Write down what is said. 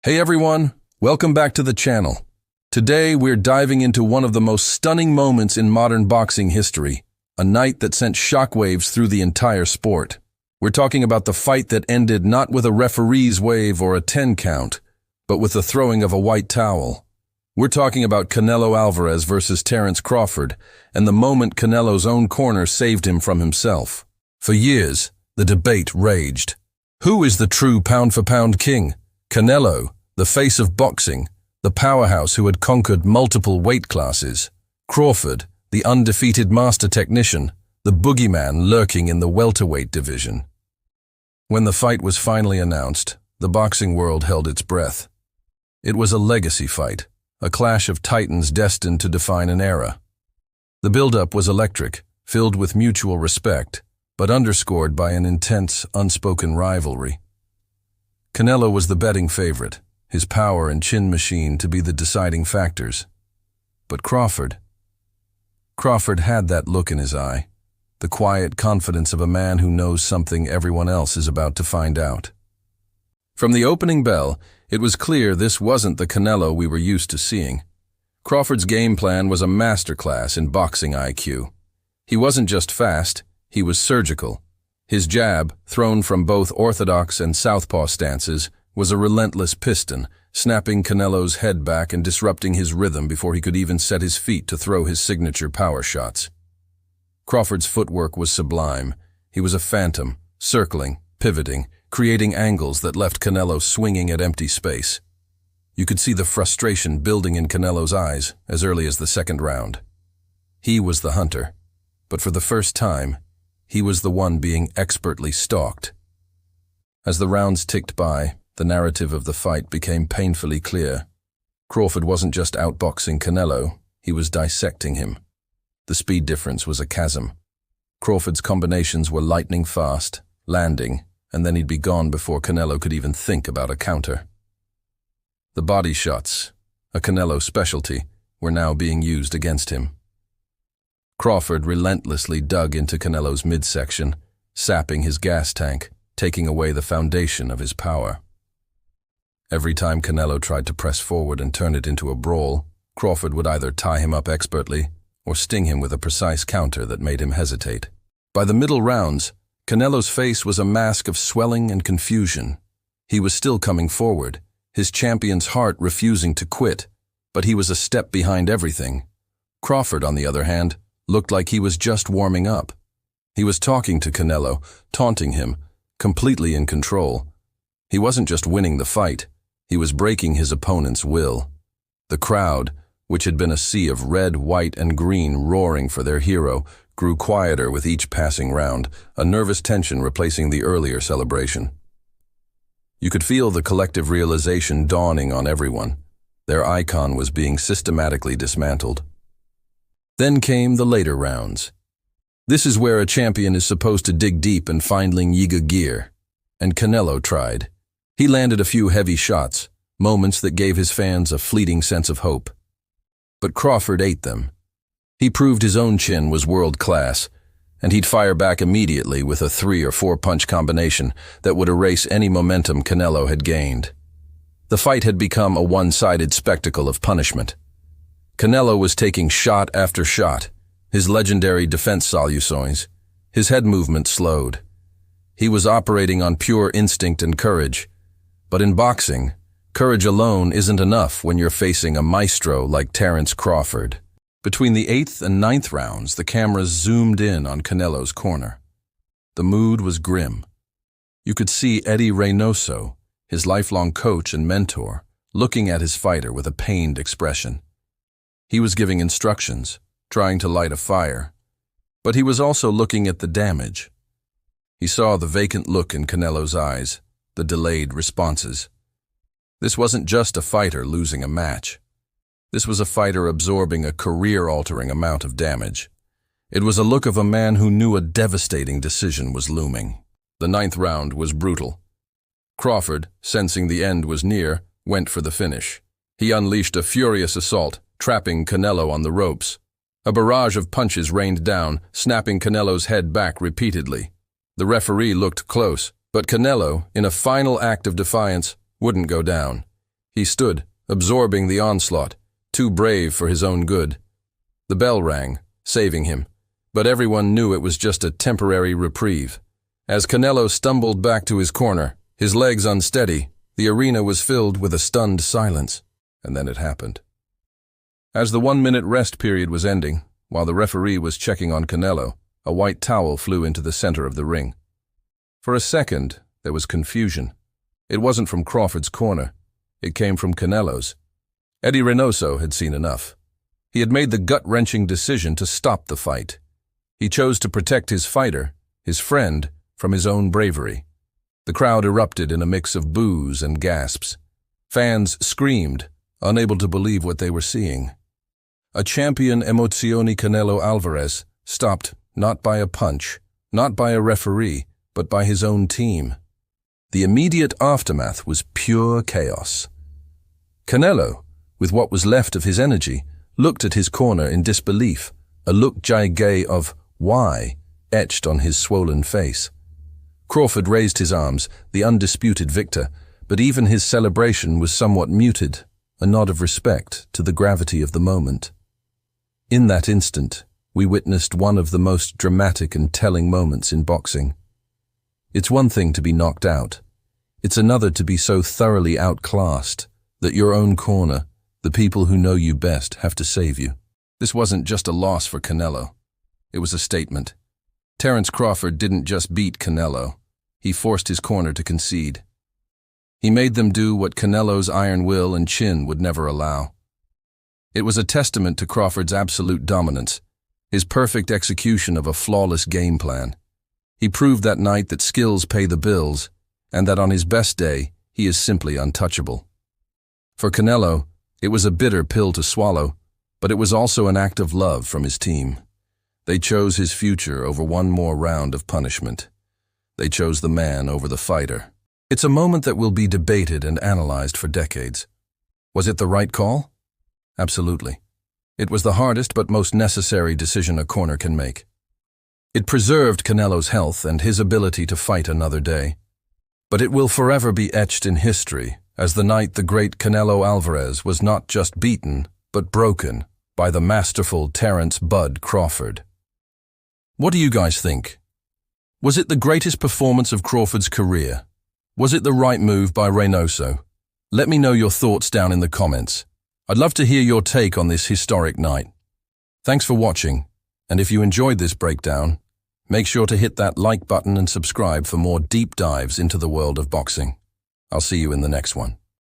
Hey everyone, welcome back to the channel. Today we're diving into one of the most stunning moments in modern boxing history, a night that sent shockwaves through the entire sport. We're talking about the fight that ended not with a referee's wave or a 10 count, but with the throwing of a white towel. We're talking about Canelo Álvarez versus Terence Crawford, and the moment Canelo's own corner saved him from himself. For years, the debate raged. Who is the true pound-for-pound king? Canelo, the face of boxing, the powerhouse who had conquered multiple weight classes. Crawford, the undefeated master technician, the boogeyman lurking in the welterweight division. When the fight was finally announced, the boxing world held its breath. It was a legacy fight, a clash of titans destined to define an era. The build-up was electric, filled with mutual respect, but underscored by an intense, unspoken rivalry. Canelo was the betting favorite, his power and chin machine to be the deciding factors. But Crawford had that look in his eye, the quiet confidence of a man who knows something everyone else is about to find out. From the opening bell, it was clear this wasn't the Canelo we were used to seeing. Crawford's game plan was a masterclass in boxing IQ. He wasn't just fast, he was surgical. His jab, thrown from both orthodox and southpaw stances, was a relentless piston, snapping Canelo's head back and disrupting his rhythm before he could even set his feet to throw his signature power shots. Crawford's footwork was sublime. He was a phantom, circling, pivoting, creating angles that left Canelo swinging at empty space. You could see the frustration building in Canelo's eyes as early as the second round. He was the hunter, but for the first time, he was the one being expertly stalked. As the rounds ticked by, the narrative of the fight became painfully clear. Crawford wasn't just outboxing Canelo, he was dissecting him. The speed difference was a chasm. Crawford's combinations were lightning fast, landing, and then he'd be gone before Canelo could even think about a counter. The body shots, a Canelo specialty, were now being used against him. Crawford relentlessly dug into Canelo's midsection, sapping his gas tank, taking away the foundation of his power. Every time Canelo tried to press forward and turn it into a brawl, Crawford would either tie him up expertly or sting him with a precise counter that made him hesitate. By the middle rounds, Canelo's face was a mask of swelling and confusion. He was still coming forward, his champion's heart refusing to quit, but he was a step behind everything. Crawford, on the other hand, looked like he was just warming up. He was talking to Canelo, taunting him, completely in control. He wasn't just winning the fight, he was breaking his opponent's will. The crowd, which had been a sea of red, white, and green roaring for their hero, grew quieter with each passing round, a nervous tension replacing the earlier celebration. You could feel the collective realization dawning on everyone. Their icon was being systematically dismantled. Then came the later rounds. This is where a champion is supposed to dig deep and find Yiga gear. And Canelo tried. He landed a few heavy shots, moments that gave his fans a fleeting sense of hope. But Crawford ate them. He proved his own chin was world-class, and he'd fire back immediately with a 3 or 4 punch combination that would erase any momentum Canelo had gained. The fight had become a one-sided spectacle of punishment. Canelo was taking shot after shot, his legendary defense solutions, his head movement slowed. He was operating on pure instinct and courage. But in boxing, courage alone isn't enough when you're facing a maestro like Terence Crawford. Between the 8th and 9th rounds, the cameras zoomed in on Canelo's corner. The mood was grim. You could see Eddie Reynoso, his lifelong coach and mentor, looking at his fighter with a pained expression. He was giving instructions, trying to light a fire, but he was also looking at the damage. He saw the vacant look in Canelo's eyes, the delayed responses. This wasn't just a fighter losing a match. This was a fighter absorbing a career-altering amount of damage. It was a look of a man who knew a devastating decision was looming. The 9th round was brutal. Crawford, sensing the end was near, went for the finish. He unleashed a furious assault, trapping Canelo on the ropes. A barrage of punches rained down, snapping Canelo's head back repeatedly. The referee looked close, but Canelo, in a final act of defiance, wouldn't go down. He stood, absorbing the onslaught, too brave for his own good. The bell rang, saving him, but everyone knew it was just a temporary reprieve. As Canelo stumbled back to his corner, his legs unsteady, the arena was filled with a stunned silence, and then it happened. As the 1-minute rest period was ending, while the referee was checking on Canelo, a white towel flew into the center of the ring. For a second, there was confusion. It wasn't from Crawford's corner. It came from Canelo's. Eddie Reynoso had seen enough. He had made the gut-wrenching decision to stop the fight. He chose to protect his fighter, his friend, from his own bravery. The crowd erupted in a mix of boos and gasps. Fans screamed, unable to believe what they were seeing. A champion emozioni Canelo Álvarez stopped not by a punch, not by a referee, but by his own team. The immediate aftermath was pure chaos. Canelo, with what was left of his energy, looked at his corner in disbelief, a look gay of why etched on his swollen face. Crawford raised his arms, the undisputed victor, but even his celebration was somewhat muted, a nod of respect to the gravity of the moment. In that instant, we witnessed one of the most dramatic and telling moments in boxing. It's one thing to be knocked out. It's another to be so thoroughly outclassed that your own corner, the people who know you best, have to save you. This wasn't just a loss for Canelo. It was a statement. Terence Crawford didn't just beat Canelo. He forced his corner to concede. He made them do what Canelo's iron will and chin would never allow. It was a testament to Crawford's absolute dominance, his perfect execution of a flawless game plan. He proved that night that skills pay the bills, and that on his best day, he is simply untouchable. For Canelo, it was a bitter pill to swallow, but it was also an act of love from his team. They chose his future over one more round of punishment. They chose the man over the fighter. It's a moment that will be debated and analyzed for decades. Was it the right call? Absolutely. It was the hardest but most necessary decision a corner can make. It preserved Canelo's health and his ability to fight another day. But it will forever be etched in history as the night the great Canelo Álvarez was not just beaten, but broken by the masterful Terence "Bud" Crawford. What do you guys think? Was it the greatest performance of Crawford's career? Was it the right move by Reynoso? Let me know your thoughts down in the comments. I'd love to hear your take on this historic night. Thanks for watching, and if you enjoyed this breakdown, make sure to hit that like button and subscribe for more deep dives into the world of boxing. I'll see you in the next one.